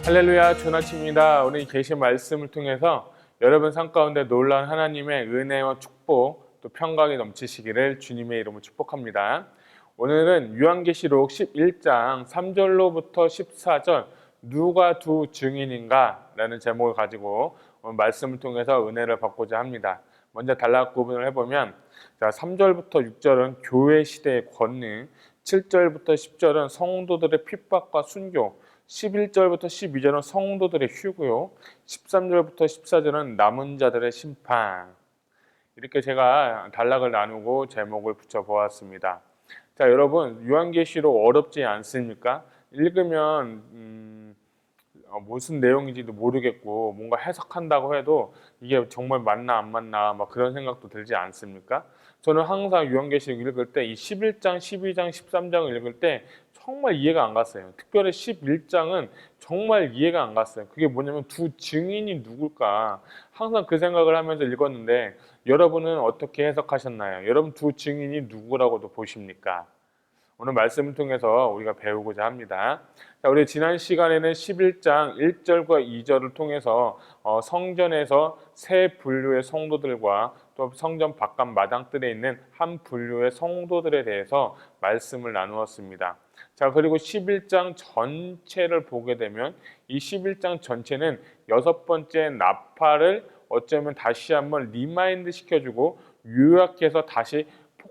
할렐루야, 좋은 아침입니다. 오늘 이 계시 말씀을 통해서 여러분 삶 가운데 놀라운 하나님의 은혜와 축복, 또 평강이 넘치시기를 주님의 이름으로 축복합니다. 오늘은 요한계시록 11장 3절로부터 14절 누가 두 증인인가? 라는 제목을 가지고 오늘 말씀을 통해서 은혜를 받고자 합니다. 먼저 단락 구분을 해보면 3절부터 6절은 교회 시대의 권능, 7절부터 10절은 성도들의 핍박과 순교, 11절부터 12절은 성도들의 휴고요, 13절부터 14절은 남은 자들의 심판. 이렇게 제가 단락을 나누고 제목을 붙여보았습니다. 자, 여러분, 요한계시록 어렵지 않습니까? 읽으면 무슨 내용인지도 모르겠고 뭔가 해석한다고 해도 이게 정말 맞나 안 맞나 막 그런 생각도 들지 않습니까? 저는 항상 요한계시록 읽을 때 이 11장, 12장, 13장을 읽을 때 정말 이해가 안 갔어요. 특별히 11장은 정말 이해가 안 갔어요. 그게 뭐냐면 두 증인이 누굴까? 항상 그 생각을 하면서 읽었는데 여러분은 어떻게 해석하셨나요? 여러분 두 증인이 누구라고도 보십니까? 오늘 말씀을 통해서 우리가 배우고자 합니다. 자, 우리 지난 시간에는 11장 1절과 2절을 통해서 성전에서 세 분류의 성도들과 또 성전 바깥 마당들에 있는 한 분류의 성도들에 대해서 말씀을 나누었습니다. 자, 그리고 11장 전체를 보게 되면 이 11장 전체는 여섯 번째 나팔을 어쩌면 다시 한번 리마인드 시켜주고 요약해서 다시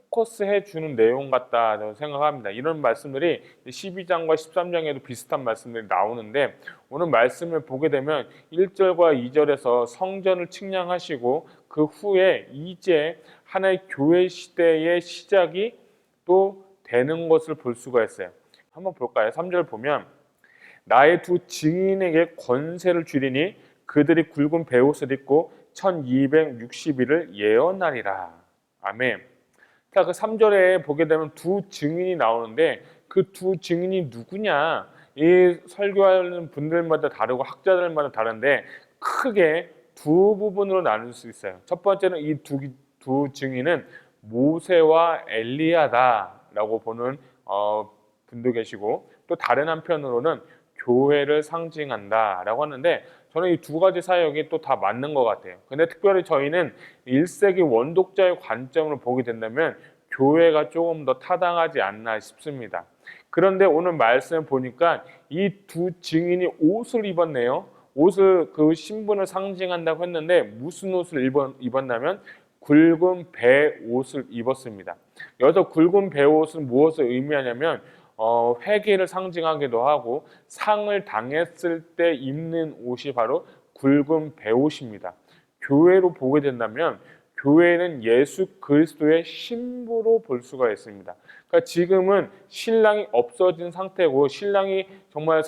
포커스해 주는 내용 같다고 생각합니다. 이런 말씀들이 12장과 13장에도 비슷한 말씀들이 나오는데 오늘 말씀을 보게 되면 1절과 2절에서 성전을 측량하시고 그 후에 이제 하나의 교회 시대의 시작이 또 되는 것을 볼 수가 있어요. 한번 볼까요? 3절 보면 나의 두 증인에게 권세를 주리니 그들이 굵은 베옷을 입고 1260일을 예언하리라. 아멘. 자, 그 3절에 보게 되면 두 증인이 나오는데 그 두 증인이 누구냐? 이 설교하는 분들마다 다르고 학자들마다 다른데 크게 두 부분으로 나눌 수 있어요. 첫 번째는 이 두 증인은 모세와 엘리야다라고 보는 분도 계시고 또 다른 한편으로는 교회를 상징한다라고 하는데 저는 이 두 가지 사역이 또 다 맞는 것 같아요. 근데 특별히 저희는 1세기 원독자의 관점으로 보게 된다면 교회가 조금 더 타당하지 않나 싶습니다. 그런데 오늘 말씀을 보니까 이 두 증인이 옷을 입었네요. 옷을 그 신분을 상징한다고 했는데 무슨 옷을 입었냐면 굵은 배 옷을 입었습니다. 여기서 굵은 배 옷은 무엇을 의미하냐면 회개를 상징하기도 하고 상을 당했을 때 입는 옷이 바로 굵은 배옷입니다. 교회로 보게 된다면 교회는 예수 그리스도의 신부로 볼 수가 있습니다. 그러니까 지금은 신랑이 없어진 상태고 신랑이 정말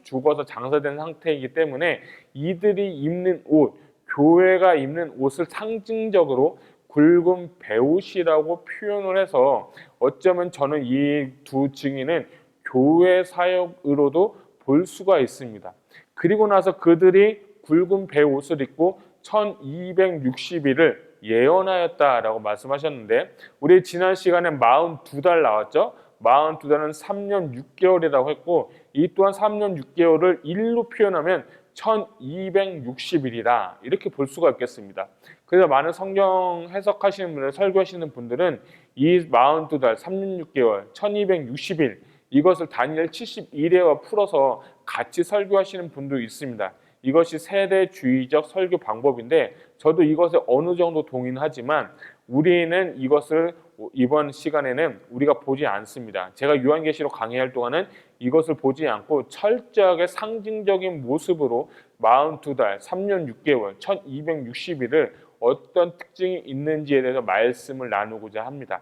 죽어서 장사된 상태이기 때문에 이들이 입는 옷, 교회가 입는 옷을 상징적으로 굵은 배옷이라고 표현을 해서 어쩌면 저는 이 두 증인은 교회 사역으로도 볼 수가 있습니다. 그리고 나서 그들이 굵은 배옷을 입고 1260일을 예언하였다라고 말씀하셨는데 우리 지난 시간에 42달 나왔죠. 42달은 3년 6개월이라고 했고 이 또한 3년 6개월을 일로 표현하면 1260일이다 이렇게 볼 수가 있겠습니다. 그래서 많은 성경 해석하시는 분들, 설교하시는 분들은 이 42달, 3년 6개월, 1260일 이것을 다니엘 71회와 풀어서 같이 설교하시는 분도 있습니다. 이것이 세대주의적 설교 방법인데 저도 이것에 어느 정도 동의하지만 우리는 이것을 이번 시간에는 우리가 보지 않습니다. 제가 요한계시록 강의할 동안은 이것을 보지 않고 철저하게 상징적인 모습으로 42달, 3년 6개월, 1260일을 어떤 특징이 있는지에 대해서 말씀을 나누고자 합니다.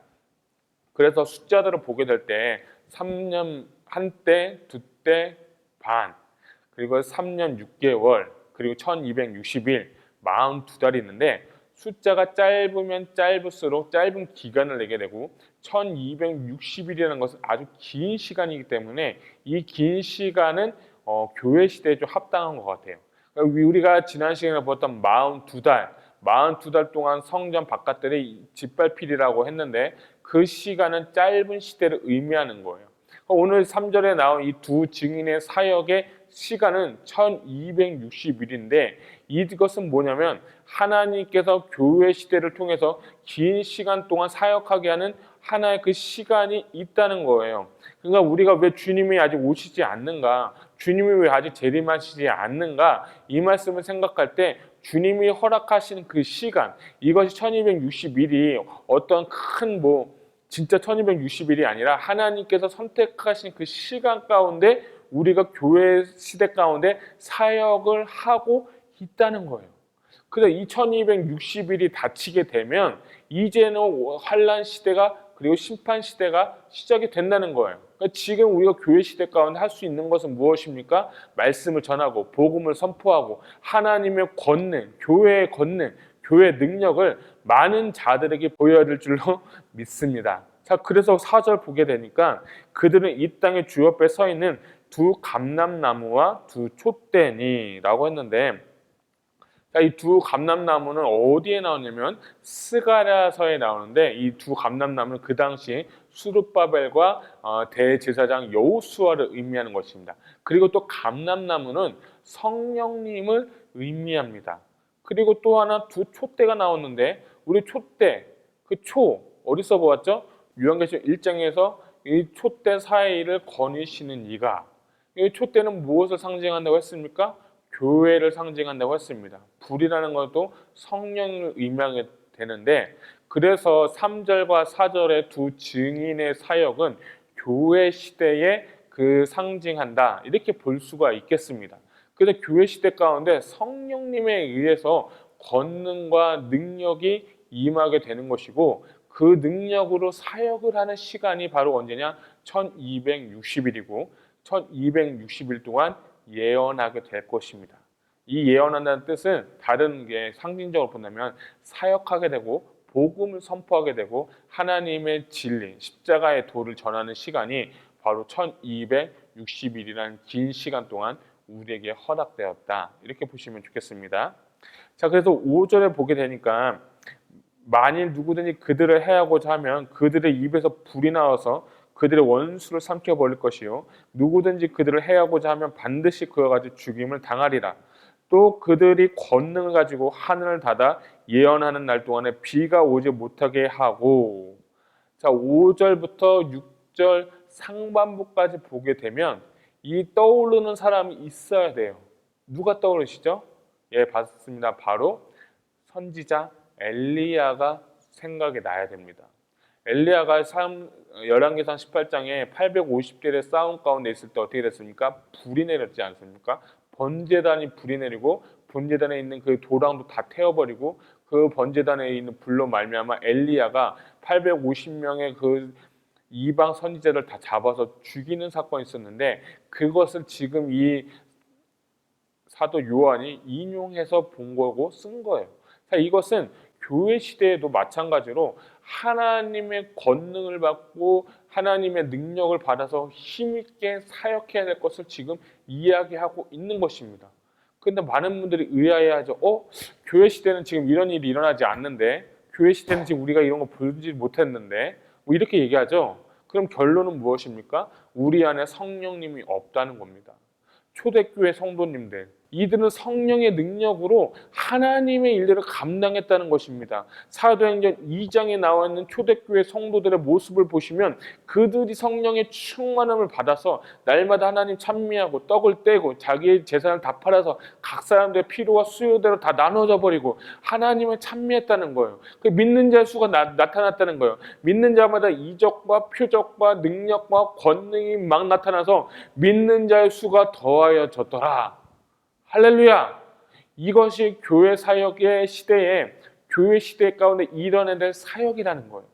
그래서 숫자들을 보게 될 때 3년 한때, 두때, 반, 그리고 3년 6개월, 그리고 1260일, 42달이 있는데 숫자가 짧으면 짧을수록 짧은 기간을 내게 되고 1260일이라는 것은 아주 긴 시간이기 때문에 이 긴 시간은 교회 시대에 좀 합당한 것 같아요. 우리가 지난 시간에 보았던 42달 동안 성전 바깥들이 짓밟히리라고 했는데 그 시간은 짧은 시대를 의미하는 거예요. 오늘 3절에 나온 이 두 증인의 사역의 시간은 1260일인데 이것은 뭐냐면 하나님께서 교회 시대를 통해서 긴 시간 동안 사역하게 하는 하나의 그 시간이 있다는 거예요. 그러니까 우리가 왜 주님이 아직 오시지 않는가, 주님이 왜 아직 재림하시지 않는가, 이 말씀을 생각할 때 주님이 허락하시는 그 시간, 이것이 1260일이 어떤 큰 진짜 1260일이 아니라 하나님께서 선택하신 그 시간 가운데 우리가 교회 시대 가운데 사역을 하고 있다는 거예요. 그래서 이 1260일이 닫히게 되면 이제는 환란 시대가 그리고 심판 시대가 시작이 된다는 거예요. 그러니까 지금 우리가 교회 시대 가운데 할 수 있는 것은 무엇입니까? 말씀을 전하고 복음을 선포하고 하나님의 권능, 교회의 권능, 교회의 능력을 많은 자들에게 보여야 될 줄로 믿습니다. 자, 그래서 4절 보게 되니까 그들은 이 땅의 주 옆에 서 있는 두 감람나무와 두 촛대니라고 했는데, 이 두 감람나무는 어디에 나오냐면 스가랴서에 나오는데, 이 두 감람나무는 그 당시 수룹바벨과 대제사장 여호수아를 의미하는 것입니다. 그리고 또 감람나무는 성령님을 의미합니다. 그리고 또 하나 두 촛대가 나오는데, 우리 촛대, 그 초 어디서 보았죠? 요한계시록 1장에서 이 촛대 사이를 거니시는 이가, 이 촛대는 무엇을 상징한다고 했습니까? 교회를 상징한다고 했습니다. 불이라는 것도 성령을 의미하게 되는데, 그래서 3절과 4절의 두 증인의 사역은 교회 시대에 그 상징한다, 이렇게 볼 수가 있겠습니다. 그래서 교회 시대 가운데 성령님에 의해서 권능과 능력이 임하게 되는 것이고, 그 능력으로 사역을 하는 시간이 바로 언제냐? 1260일이고 1260일 동안 예언하게 될 것입니다. 이 예언한다는 뜻은 다른 게 상징적으로 본다면 사역하게 되고 복음을 선포하게 되고 하나님의 진리, 십자가의 도를 전하는 시간이 바로 1260일이라는 긴 시간 동안 우리에게 허락되었다, 이렇게 보시면 좋겠습니다. 자, 그래서 5절에 보게 되니까 만일 누구든지 그들을 해하고자 하면 그들의 입에서 불이 나와서 그들의 원수를 삼켜버릴 것이요, 누구든지 그들을 해하고자 하면 반드시 그와 같이 죽임을 당하리라. 또 그들이 권능을 가지고 하늘을 닫아 예언하는 날 동안에 비가 오지 못하게 하고. 자, 5절부터 6절 상반부까지 보게 되면 이 떠오르는 사람이 있어야 돼요. 누가 떠오르시죠? 예, 봤습니다. 바로 선지자 엘리야가 생각이 나야 됩니다. 엘리야가 열왕기상 18장에 850대의 싸움 가운데 있을 때 어떻게 됐습니까? 불이 내렸지 않습니까? 번제단이 불이 내리고 번제단에 있는 그 도랑도 다 태워버리고 그 번제단에 있는 불로 말미암아 엘리야가 850명의 그 이방 선지자를 다 잡아서 죽이는 사건이 있었는데, 그것을 지금 이 사도 요한이 인용해서 본 거고 쓴 거예요. 자, 이것은 교회 시대에도 마찬가지로 하나님의 권능을 받고 하나님의 능력을 받아서 힘있게 사역해야 될 것을 지금 이야기하고 있는 것입니다. 그런데 많은 분들이 의아해하죠. 교회 시대는 지금 이런 일이 일어나지 않는데, 교회 시대는 지금 우리가 이런 거 보지 못했는데, 이렇게 얘기하죠. 그럼 결론은 무엇입니까? 우리 안에 성령님이 없다는 겁니다. 초대교회 성도님들, 이들은 성령의 능력으로 하나님의 일들을 감당했다는 것입니다. 사도행전 2장에 나와 있는 초대교회 성도들의 모습을 보시면 그들이 성령의 충만함을 받아서 날마다 하나님 찬미하고 떡을 떼고 자기의 재산을 다 팔아서 각 사람들의 필요와 수요대로 다 나눠져 버리고 하나님을 찬미했다는 거예요. 그 믿는 자의 수가 나타났다는 거예요. 믿는 자마다 이적과 표적과 능력과 권능이 막 나타나서 믿는 자의 수가 더하여졌더라. 할렐루야! 이것이 교회 사역의 시대에, 교회 시대 가운데 일어나야 될 사역이라는 거예요.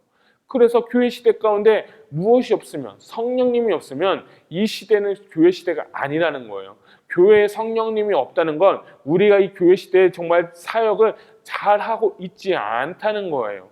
그래서 교회 시대 가운데 무엇이 없으면, 성령님이 없으면 이 시대는 교회 시대가 아니라는 거예요. 교회에 성령님이 없다는 건 우리가 이 교회 시대에 정말 사역을 잘하고 있지 않다는 거예요.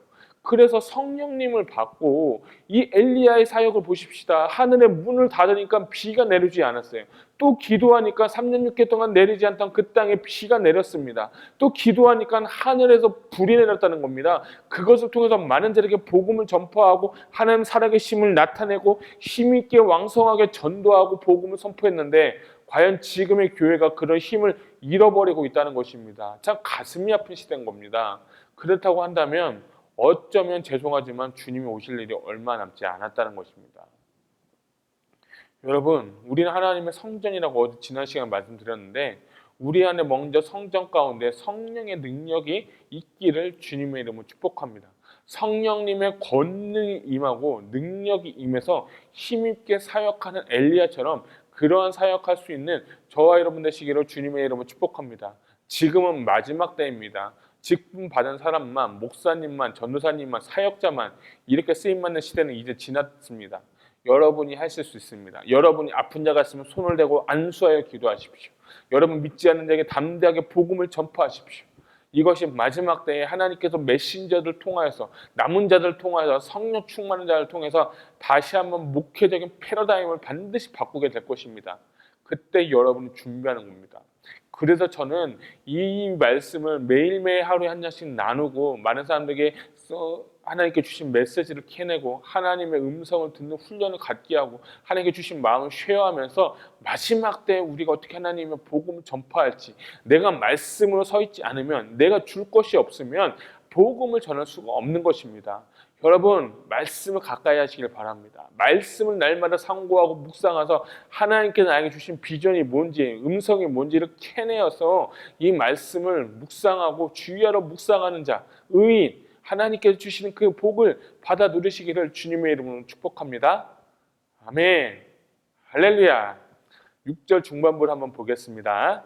그래서 성령님을 받고 이 엘리야의 사역을 보십시다. 하늘의 문을 닫으니까 비가 내리지 않았어요. 또 기도하니까 3년 6개월 동안 내리지 않던 그 땅에 비가 내렸습니다. 또 기도하니까 하늘에서 불이 내렸다는 겁니다. 그것을 통해서 많은 자에게 복음을 전파하고 하나님 살아계심을 나타내고 힘있게 왕성하게 전도하고 복음을 선포했는데 과연 지금의 교회가 그런 힘을 잃어버리고 있다는 것입니다. 참 가슴이 아픈 시대인 겁니다. 그렇다고 한다면 어쩌면 죄송하지만 주님이 오실 일이 얼마 남지 않았다는 것입니다. 여러분, 우리는 하나님의 성전이라고 지난 시간에 말씀드렸는데 우리 안에 먼저 성전 가운데 성령의 능력이 있기를 주님의 이름으로 축복합니다. 성령님의 권능이 임하고 능력이 임해서 힘있게 사역하는 엘리야처럼 그러한 사역할 수 있는 저와 여러분 되시기를 주님의 이름으로 축복합니다. 지금은 마지막 때입니다. 직분 받은 사람만, 목사님만, 전도사님만, 사역자만 이렇게 쓰임받는 시대는 이제 지났습니다. 여러분이 하실 수 있습니다. 여러분이 아픈 자가 있으면 손을 대고 안수하여 기도하십시오. 여러분 믿지 않는 자에게 담대하게 복음을 전파하십시오. 이것이 마지막 때에 하나님께서 메신저들 통하여서 남은 자들 통하여서 성령 충만한 자를 통해서 다시 한번 목회적인 패러다임을 반드시 바꾸게 될 것입니다. 그때 여러분이 준비하는 겁니다. 그래서 저는 이 말씀을 매일매일 하루에 한 장씩 나누고 많은 사람들에게 하나님께 주신 메시지를 캐내고 하나님의 음성을 듣는 훈련을 갖게 하고 하나님께 주신 마음을 쉐어하면서 마지막 때 우리가 어떻게 하나님의 복음을 전파할지, 내가 말씀으로 서 있지 않으면, 내가 줄 것이 없으면 복음을 전할 수가 없는 것입니다. 여러분, 말씀을 가까이 하시길 바랍니다. 말씀을 날마다 상고하고 묵상해서 하나님께서 나에게 주신 비전이 뭔지, 음성이 뭔지를 캐내어서 이 말씀을 묵상하고 주의하러 묵상하는 자, 의인, 하나님께서 주시는 그 복을 받아 누리시기를 주님의 이름으로 축복합니다. 아멘. 할렐루야. 6절 중반부를 한번 보겠습니다.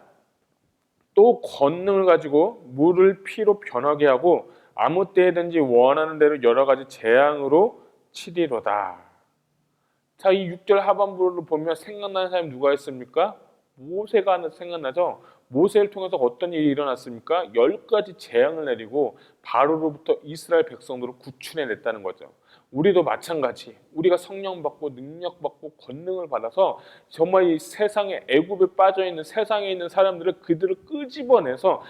또 권능을 가지고 물을 피로 변하게 하고 아무 때든지 원하는 대로 여러 가지 재앙으로 치리로다. 자, 이 6절 하반부를 보면 생각나는 사람이 누가 있습니까? 모세가 생각나죠? 모세를 통해서 어떤 일이 일어났습니까? 10가지 재앙을 내리고 바로로부터 이스라엘 백성들을 구출해냈다는 거죠. 우리도 마찬가지. 우리가 성령 받고 능력 받고 권능을 받아서 정말 이 세상에 애굽에 빠져 있는 세상에 있는 사람들을 그들을 끄집어내서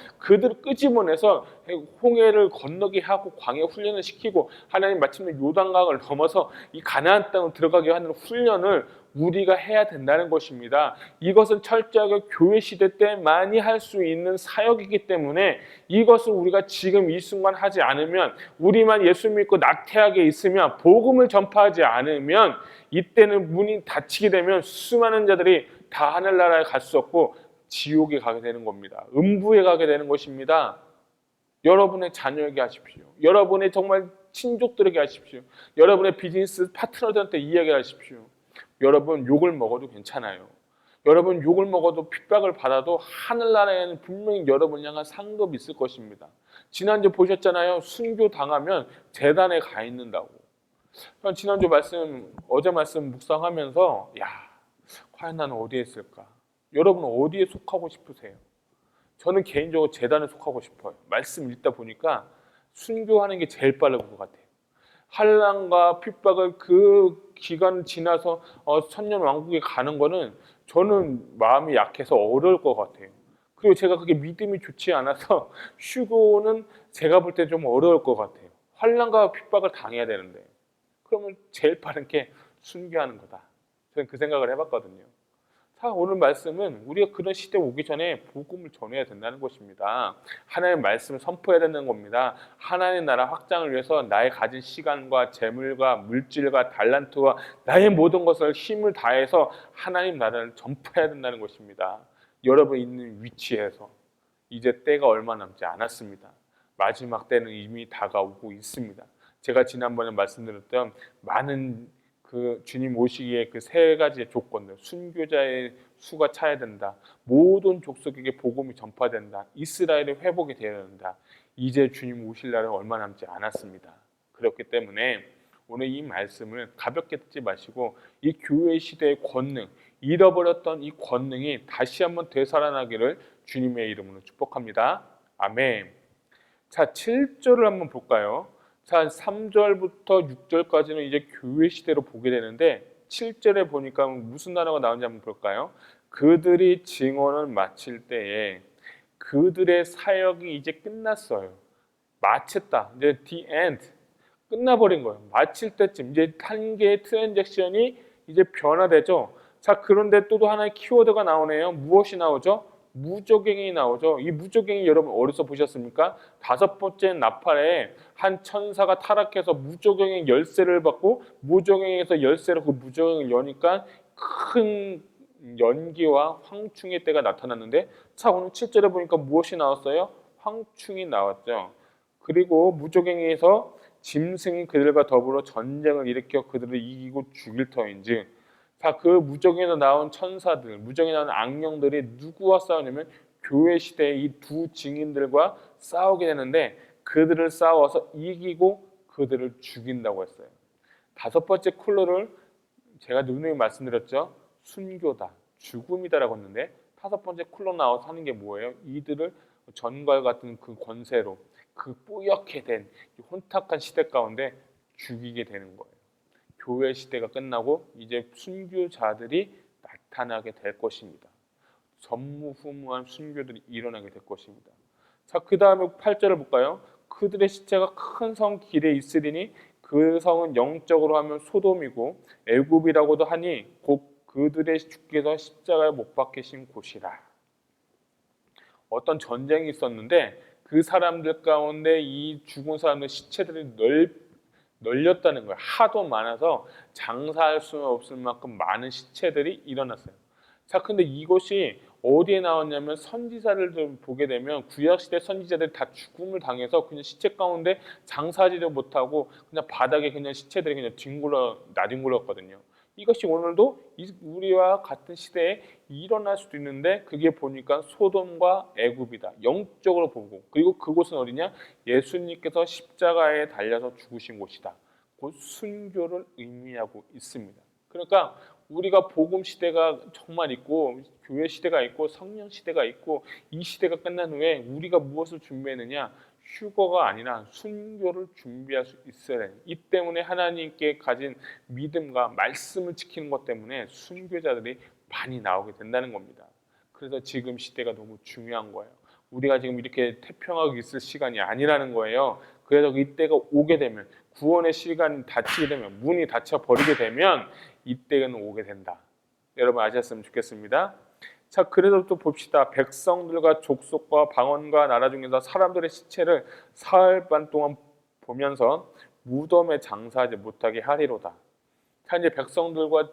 홍해를 건너게 하고 광야 훈련을 시키고 하나님 마침내 요단강을 넘어서 이 가나안 땅을 들어가게 하는 훈련을 우리가 해야 된다는 것입니다. 이것은 철저하게 교회 시대 때 많이 할 수 있는 사역이기 때문에 이것을 우리가 지금 이 순간 하지 않으면, 우리만 예수 믿고 나태하게 있으면, 복음을 전파하지 않으면 이때는 문이 닫히게 되면 수많은 자들이 다 하늘나라에 갈 수 없고 지옥에 가게 되는 겁니다. 음부에 가게 되는 것입니다. 여러분의 자녀에게 하십시오. 여러분의 정말 친족들에게 하십시오. 여러분의 비즈니스 파트너들한테 이야기하십시오. 여러분 욕을 먹어도 괜찮아요. 여러분 욕을 먹어도 핍박을 받아도 하늘나라에는 분명히 여러분을 향한 상급이 있을 것입니다. 지난주 보셨잖아요. 순교 당하면 재단에 가 있는다고. 지난주 어제 말씀 묵상하면서 과연 나는 어디에 있을까? 여러분은 어디에 속하고 싶으세요? 저는 개인적으로 재단에 속하고 싶어요. 말씀 읽다 보니까 순교하는 게 제일 빠른 것 같아요. 환난과 핍박을 그 기간 지나서 천년왕국에 가는 거는 저는 마음이 약해서 어려울 것 같아요. 그리고 제가 그게 믿음이 좋지 않아서 휴고는 제가 볼 때 좀 어려울 것 같아요. 환난과 핍박을 당해야 되는데 그러면 제일 빠른 게 순교하는 거다. 저는 그 생각을 해봤거든요. 자, 오늘 말씀은 우리가 그런 시대 오기 전에 복음을 전해야 된다는 것입니다. 하나님의 말씀을 선포해야 되는 겁니다. 하나님의 나라 확장을 위해서 나의 가진 시간과 재물과 물질과 달란트와 나의 모든 것을 힘을 다해서 하나님 나라를 전파해야 된다는 것입니다. 여러분 있는 위치에서 이제 때가 얼마 남지 않았습니다. 마지막 때는 이미 다가오고 있습니다. 제가 지난번에 말씀드렸던 많은 주님 오시기에 그 세 가지의 조건들, 순교자의 수가 차야 된다, 모든 족속에게 복음이 전파된다, 이스라엘의 회복이 되어야 된다. 이제 주님 오실 날은 얼마 남지 않았습니다. 그렇기 때문에 오늘 이 말씀을 가볍게 듣지 마시고 이 교회 시대의 권능, 잃어버렸던 이 권능이 다시 한번 되살아나기를 주님의 이름으로 축복합니다. 아멘. 자, 7절을 한번 볼까요? 자, 3절부터 6절까지는 이제 교회 시대로 보게 되는데 7절에 보니까 무슨 단어가 나오는지 한번 볼까요? 그들이 증언을 마칠 때에 그들의 사역이 이제 끝났어요. 마쳤다. 이제 the end. 끝나버린 거예요. 마칠 때쯤 이제 한 개의 트랜잭션이 이제 변화되죠. 자, 그런데 또 하나의 키워드가 나오네요. 무엇이 나오죠? 무적행이 나오죠. 이 무적행이 여러분 어디서 보셨습니까? 다섯 번째 나팔에 한 천사가 타락해서 무적행의 열쇠를 받고 무적행에서 열쇠로 그 무적행을 여니까 큰 연기와 황충의 때가 나타났는데, 자, 오늘 7절에 보니까 무엇이 나왔어요? 황충이 나왔죠. 그리고 무적행에서 짐승이 그들과 더불어 전쟁을 일으켜 그들을 이기고 죽일 터인즉, 자, 그 무적행에서 나온 천사들, 무적행에 나온 악령들이 누구와 싸우냐면 교회 시대의 이 두 증인들과 싸우게 되는데, 그들을 싸워서 이기고 그들을 죽인다고 했어요. 다섯 번째 콜로를 제가 누누이 말씀드렸죠. 순교다, 죽음이다라고 했는데, 다섯 번째 콜로 나와서 하는 게 뭐예요? 이들을 전과 같은 그 권세로 그 뿌옇게 된 혼탁한 시대 가운데 죽이게 되는 거예요. 교회 시대가 끝나고 이제 순교자들이 나타나게 될 것입니다. 전무후무한 순교들이 일어나게 될 것입니다. 자, 그 다음에 8절을 볼까요? 그들의 시체가 큰 성 길에 있으리니 그 성은 영적으로 하면 소돔이고 애굽이라고도 하니 곧 그들의 주께서 십자가에 못 박히신 곳이라. 어떤 전쟁이 있었는데 그 사람들 가운데 이 죽은 사람들 시체들이 널렸다는 거예요. 하도 많아서 장사할 수 없을 만큼 많은 시체들이 일어났어요. 자, 근데 이것이 어디에 나왔냐면 선지자를 좀 보게 되면 구약시대 선지자들이 다 죽음을 당해서 그냥 시체 가운데 장사하지도 못하고 그냥 바닥에 그냥 시체들이 그냥 나뒹굴렀거든요. 이것이 오늘도 우리와 같은 시대에 일어날 수도 있는데, 그게 보니까 소돔과 애굽이다. 영적으로 보고, 그리고 그곳은 어디냐? 예수님께서 십자가에 달려서 죽으신 곳이다. 곧 순교를 의미하고 있습니다. 그러니까 우리가 복음 시대가 정말 있고 교회 시대가 있고 성령 시대가 있고, 이 시대가 끝난 후에 우리가 무엇을 준비했느냐? 휴거가 아니라 순교를 준비할 수 있어야 해요. 이 때문에 하나님께 가진 믿음과 말씀을 지키는 것 때문에 순교자들이 많이 나오게 된다는 겁니다. 그래서 지금 시대가 너무 중요한 거예요. 우리가 지금 이렇게 태평하게 있을 시간이 아니라는 거예요. 그래서 이때가 오게 되면, 구원의 시간이 닫히게 되면, 문이 닫혀 버리게 되면 이때는 오게 된다. 여러분 아셨으면 좋겠습니다. 자, 그래서 또 봅시다. 백성들과 족속과 방언과 나라 중에서 사람들의 시체를 사흘 반 동안 보면서 무덤에 장사하지 못하게 하리로다. 자, 이제 백성들과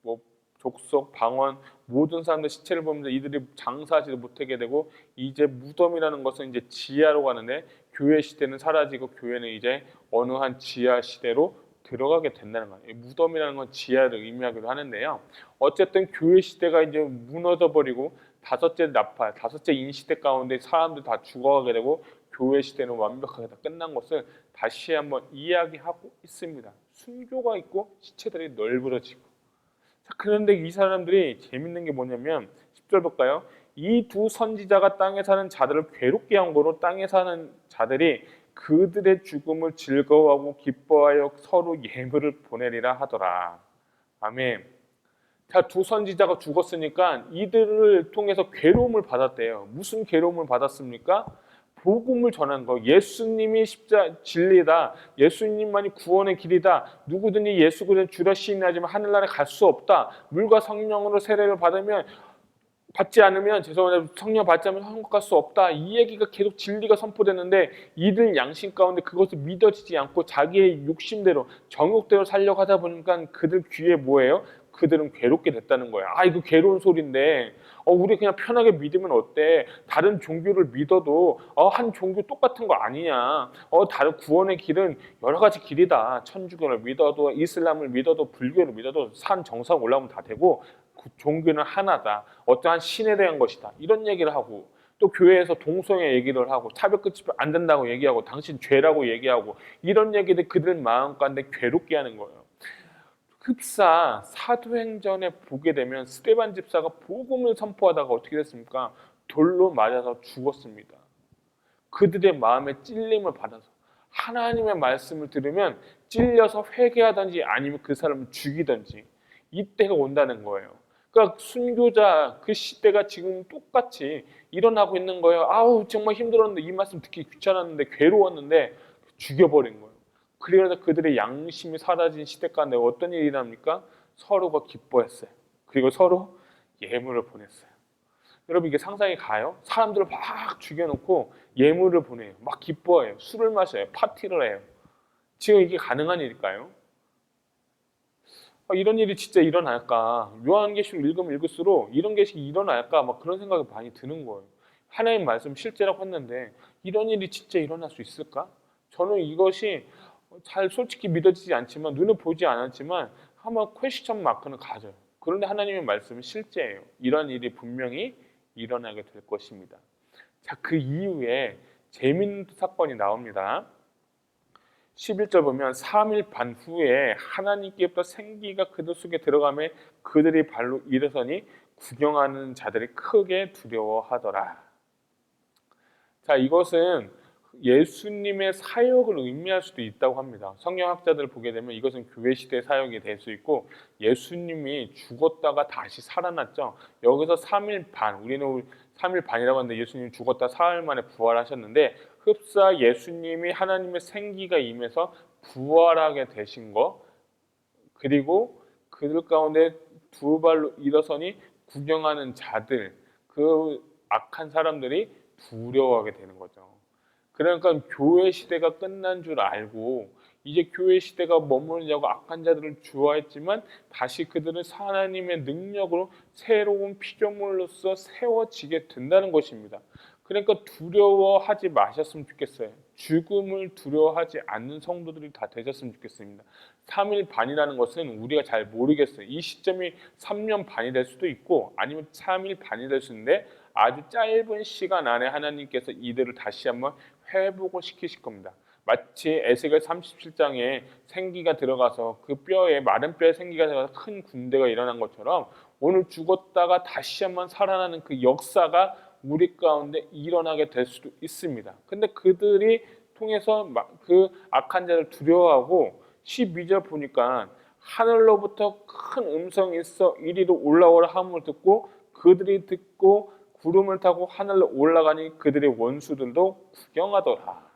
뭐 족속, 방언 모든 사람들 시체를 보면서 이들이 장사하지도 못하게 되고, 이제 무덤이라는 것은 이제 지하로 가는데, 교회 시대는 사라지고 교회는 이제 어느 한 지하 시대로 들어가게 된다는 거예요. 무덤이라는 건 지하를 의미하기도 하는데요. 어쨌든 교회 시대가 이제 무너져 버리고 다섯째 나팔, 다섯째 인시대 가운데 사람들 다 죽어가게 되고 교회 시대는 완벽하게 다 끝난 것을 다시 한번 이야기하고 있습니다. 순교가 있고 시체들이 널브러지고. 자, 그런데 이 사람들이 재밌는 게 뭐냐면 10절 볼까요? 이 두 선지자가 땅에 사는 자들을 괴롭게 한 거로 땅에 사는 자들이 그들의 죽음을 즐거워하고 기뻐하여 서로 예물을 보내리라 하더라. 아멘. 자, 두 선지자가 죽었으니까 이들을 통해서 괴로움을 받았대요. 무슨 괴로움을 받았습니까? 복음을 전한 거. 예수님이 진리다. 예수님만이 구원의 길이다. 누구든지 예수 그리스도를 주라 시인하지만 하늘나라에 갈 수 없다. 물과 성령으로 세례를 받지 않으면 죄송합니다. 성령 받지 않으면 천국 갈 수 없다. 이 얘기가 계속 진리가 선포되는데, 이들 양심 가운데 그것을 믿어지지 않고 자기의 욕심대로 정욕대로 살려고 하다 보니까 그들 귀에 뭐예요? 그들은 괴롭게 됐다는 거야. 아, 이거 괴로운 소리인데 우리 그냥 편하게 믿으면 어때? 다른 종교를 믿어도 한 종교 똑같은 거 아니냐? 다른 구원의 길은 여러 가지 길이다. 천주교를 믿어도 이슬람을 믿어도 불교를 믿어도 산 정상 올라오면 다 되고, 그 종교는 하나다. 어떠한 신에 대한 것이다. 이런 얘기를 하고, 또 교회에서 동성애 얘기를 하고, 차별 끝이 안 된다고 얘기하고, 당신 죄라고 얘기하고, 이런 얘기들 그들 마음 가운데 괴롭게 하는 거예요. 흡사 사도행전에 보게 되면 스데반 집사가 복음을 선포하다가 어떻게 됐습니까? 돌로 맞아서 죽었습니다. 그들의 마음에 찔림을 받아서 하나님의 말씀을 들으면 찔려서 회개하든지 아니면 그 사람을 죽이든지 이때가 온다는 거예요. 그러니까 순교자 그 시대가 지금 똑같이 일어나고 있는 거예요. 아우 정말 힘들었는데 이 말씀 듣기 귀찮았는데 괴로웠는데 죽여버린 거예요. 그러다 그들의 양심이 사라진 시대 가운데 어떤 일이 납니까? 서로가 기뻐했어요. 그리고 서로 예물을 보냈어요. 여러분 이게 상상이 가요? 사람들을 막 죽여놓고 예물을 보내요. 막 기뻐해요. 술을 마셔요. 파티를 해요. 지금 이게 가능한 일일까요? 이런 일이 진짜 일어날까? 요한계시록 읽으면 읽을수록 이런 게 일어날까? 막 그런 생각이 많이 드는 거예요. 하나님 말씀 실제라고 했는데 이런 일이 진짜 일어날 수 있을까? 저는 이것이 잘 솔직히 믿어지지 않지만 눈에 보지 않았지만 한번 퀘스천 마크는 가져요. 그런데 하나님의 말씀은 실제예요. 이런 일이 분명히 일어나게 될 것입니다. 자, 그 이후에 재밌는 사건이 나옵니다. 11절 보면 3일 반 후에 하나님께부터 생기가 그들 속에 들어가매 그들이 발로 일어서니 구경하는 자들이 크게 두려워하더라. 자, 이것은 예수님의 사역을 의미할 수도 있다고 합니다. 성경학자들을 보게 되면 이것은 교회 시대 사역이 될 수 있고 예수님이 죽었다가 다시 살아났죠. 여기서 3일 반, 우리는 3일 반이라고 하는데 예수님이 죽었다 사흘 만에 부활하셨는데 흡사 예수님이 하나님의 생기가 임해서 부활하게 되신 거 그리고 그들 가운데 두 발로 일어서니 구경하는 자들 그 악한 사람들이 두려워하게 되는 거죠. 그러니까 교회 시대가 끝난 줄 알고 이제 교회 시대가 머무르냐고 악한 자들을 주어했지만 다시 그들은 하나님의 능력으로 새로운 피조물로서 세워지게 된다는 것입니다. 그러니까 두려워하지 마셨으면 좋겠어요. 죽음을 두려워하지 않는 성도들이 다 되셨으면 좋겠습니다. 3일 반이라는 것은 우리가 잘 모르겠어요. 이 시점이 3년 반이 될 수도 있고 아니면 3일 반이 될 수 있는데 아주 짧은 시간 안에 하나님께서 이들을 다시 한번 회복을 시키실 겁니다. 마치 에스겔 37장에 생기가 들어가서 그 뼈에 마른 뼈에 생기가 들어가서 큰 군대가 일어난 것처럼 오늘 죽었다가 다시 한번 살아나는 그 역사가 우리 가운데 일어나게 될 수도 있습니다. 근데 그들이 통해서 그 악한 자를 두려워하고 12절 보니까 하늘로부터 큰 음성이 있어 이리로 올라오라 함을 듣고 그들이 듣고 구름을 타고 하늘로 올라가니 그들의 원수들도 구경하더라.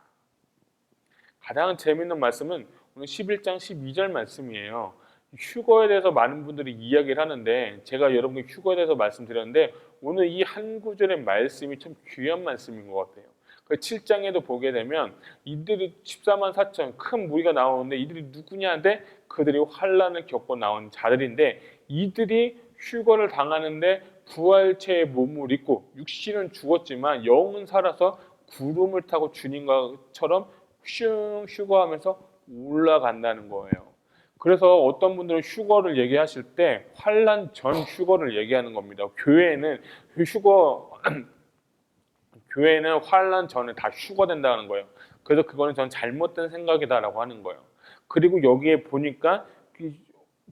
가장 재미있는 말씀은 오늘 11장 12절 말씀이에요. 휴거에 대해서 많은 분들이 이야기를 하는데 제가 여러분께 휴거에 대해서 말씀드렸는데 오늘 이 한 구절의 말씀이 참 귀한 말씀인 것 같아요. 그 7장에도 보게 되면 이들이 14만 4천 큰 무리가 나오는데 이들이 누구냐인데 그들이 환란을 겪고 나온 자들인데 이들이 휴거를 당하는데 부활체의 몸을 입고 육신은 죽었지만 영은 살아서 구름을 타고 주님과처럼 슝 휴거하면서 올라간다는 거예요. 그래서 어떤 분들은 휴거를 얘기하실 때 환란 전 휴거를 얘기하는 겁니다. 교회는 환란 전에 다 휴거된다는 거예요. 그래서 그거는 전 잘못된 생각이다라고 하는 거예요. 그리고 여기에 보니까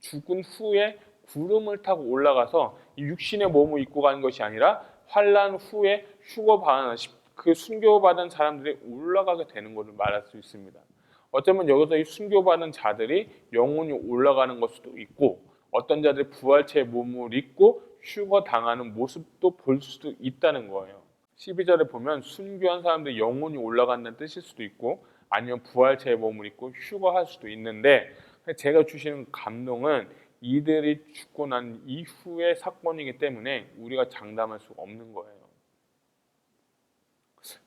죽은 후에 구름을 타고 올라가서 육신의 몸을 입고 가는 것이 아니라 환란 후에 휴거받은 그 순교받은 사람들이 올라가게 되는 것을 말할 수 있습니다. 어쩌면 여기서 이 순교받은 자들이 영혼이 올라가는 것 수도 있고 어떤 자들이 부활체의 몸을 입고 휴거당하는 모습도 볼 수도 있다는 거예요. 12절에 보면 순교한 사람들이 영혼이 올라간다는 뜻일 수도 있고 아니면 부활체의 몸을 입고 휴거할 수도 있는데 제가 주시는 감동은 이들이 죽고 난 이후의 사건이기 때문에 우리가 장담할 수 없는 거예요.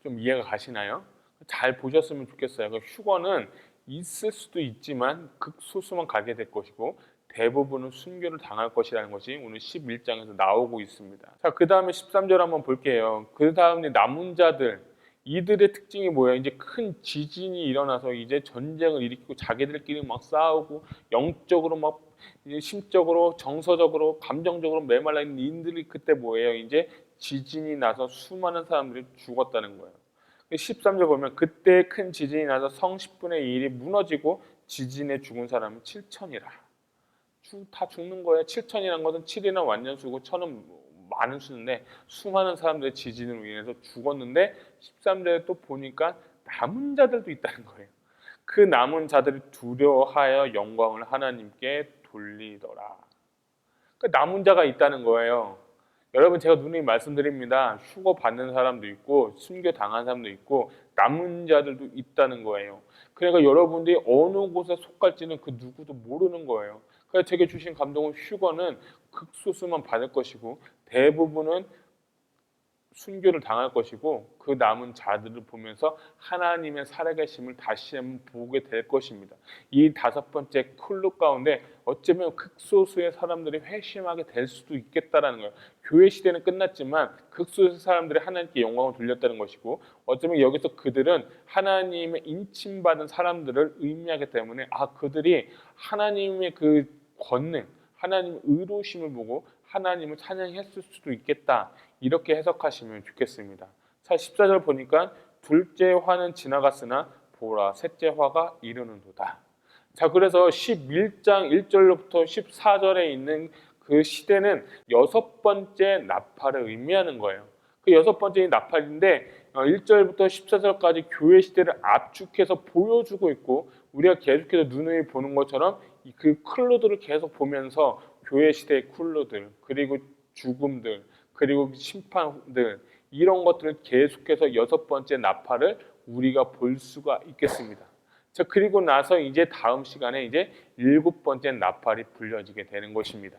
좀 이해가 가시나요? 잘 보셨으면 좋겠어요. 휴거는 있을 수도 있지만 극소수만 가게 될 것이고 대부분은 순교를 당할 것이라는 것이 오늘 11장에서 나오고 있습니다. 자, 그 다음에 13절 한번 볼게요. 그 다음에 남은 자들 이들의 특징이 뭐예요? 이제 큰 지진이 일어나서 이제 전쟁을 일으키고 자기들끼리 막 싸우고 영적으로 막 심적으로 정서적으로 감정적으로 메말라 있는 이들이 그때 뭐예요? 이제 지진이 나서 수많은 사람들이 죽었다는 거예요. 13절 보면 그때 큰 지진이 나서 성 10분의 1이 무너지고 지진에 죽은 사람은 7천이라. 다 죽는 거예요. 7천이라는 것은 7이나 완전수고 1000은 많은 수인데 수많은 사람들의 지진으로 인해서 죽었는데 13절에 또 보니까 남은 자들도 있다는 거예요. 그 남은 자들이 두려워하여 영광을 하나님께 돌리더라. 그 남은 자가 있다는 거예요. 여러분 제가 누누이 말씀드립니다. 휴거 받는 사람도 있고 순교 당한 사람도 있고 남은 자들도 있다는 거예요. 그러니까 여러분들이 어느 곳에 속할지는 그 누구도 모르는 거예요. 그래서 제게 주신 감동은 휴거는 극소수만 받을 것이고 대부분은 순교를 당할 것이고 그 남은 자들을 보면서 하나님의 살아계심을 다시 한번 보게 될 것입니다. 이 다섯 번째 클루 가운데 어쩌면 극소수의 사람들이 회심하게 될 수도 있겠다라는 거예요. 교회 시대는 끝났지만 극소수의 사람들이 하나님께 영광을 돌렸다는 것이고 어쩌면 여기서 그들은 하나님의 인침받은 사람들을 의미하기 때문에 그들이 하나님의 그 권능, 하나님의 의로우심을 보고 하나님을 찬양했을 수도 있겠다. 이렇게 해석하시면 좋겠습니다. 자, 14절 보니까 둘째 화는 지나갔으나 보라 셋째 화가 이르는도다. 자, 그래서 11장 1절로부터 14절에 있는 그 시대는 여섯 번째 나팔을 의미하는 거예요. 그 여섯 번째 나팔인데 1절부터 14절까지 교회 시대를 압축해서 보여주고 있고 우리가 계속해서 누누이 보는 것처럼 그 클로드를 계속 보면서 교회 시대의 클로들 그리고 죽음들 그리고 심판들 이런 것들을 계속해서 여섯 번째 나팔을 우리가 볼 수가 있겠습니다. 자, 그리고 나서 이제 다음 시간에 이제 일곱 번째 나팔이 불려지게 되는 것입니다.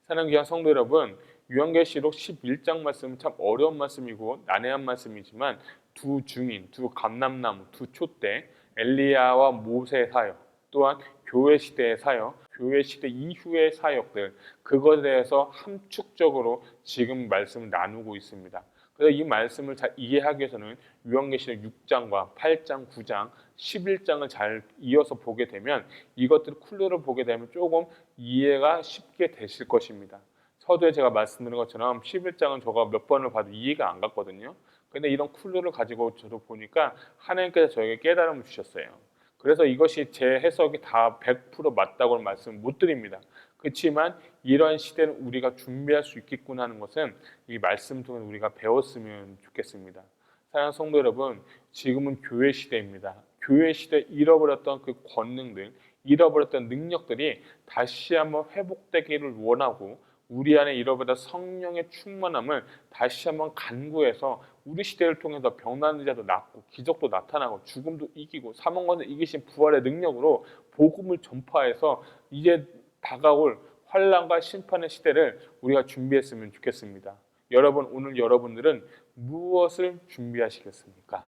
사랑하는 귀한 성도 여러분, 요한계시록 11장 말씀은 참 어려운 말씀이고 난해한 말씀이지만 두 증인, 두 감람나무, 두 촛대, 엘리야와 모세의 사역, 또한 교회 시대의 사역, 교회 시대 이후의 사역들 그것에 대해서 함축적으로 지금 말씀을 나누고 있습니다. 그래서 이 말씀을 잘 이해하기 위해서는 요한계시록 6장과 8장, 9장, 11장을 잘 이어서 보게 되면 이것들을 쿨러를 보게 되면 조금 이해가 쉽게 되실 것입니다. 서두에 제가 말씀드린 것처럼 11장은 제가 몇 번을 봐도 이해가 안 갔거든요. 근데 이런 쿨러를 가지고 저도 보니까 하나님께서 저에게 깨달음을 주셨어요. 그래서 이것이 제 해석이 다 100% 맞다고는 말씀 못 드립니다. 그렇지만 이러한 시대는 우리가 준비할 수 있겠구나 하는 것은 이 말씀 통해 우리가 배웠으면 좋겠습니다. 사랑하는 성도 여러분, 지금은 교회 시대입니다. 교회 시대 잃어버렸던 그 권능들, 잃어버렸던 능력들이 다시 한번 회복되기를 원하고 우리 안에 잃어버렸던 성령의 충만함을 다시 한번 간구해서 우리 시대를 통해서 병나는 자도 낫고 기적도 나타나고 죽음도 이기고 사망권을 이기신 부활의 능력으로 복음을 전파해서 이제 다가올 환난과 심판의 시대를 우리가 준비했으면 좋겠습니다. 여러분 오늘 여러분들은 무엇을 준비하시겠습니까?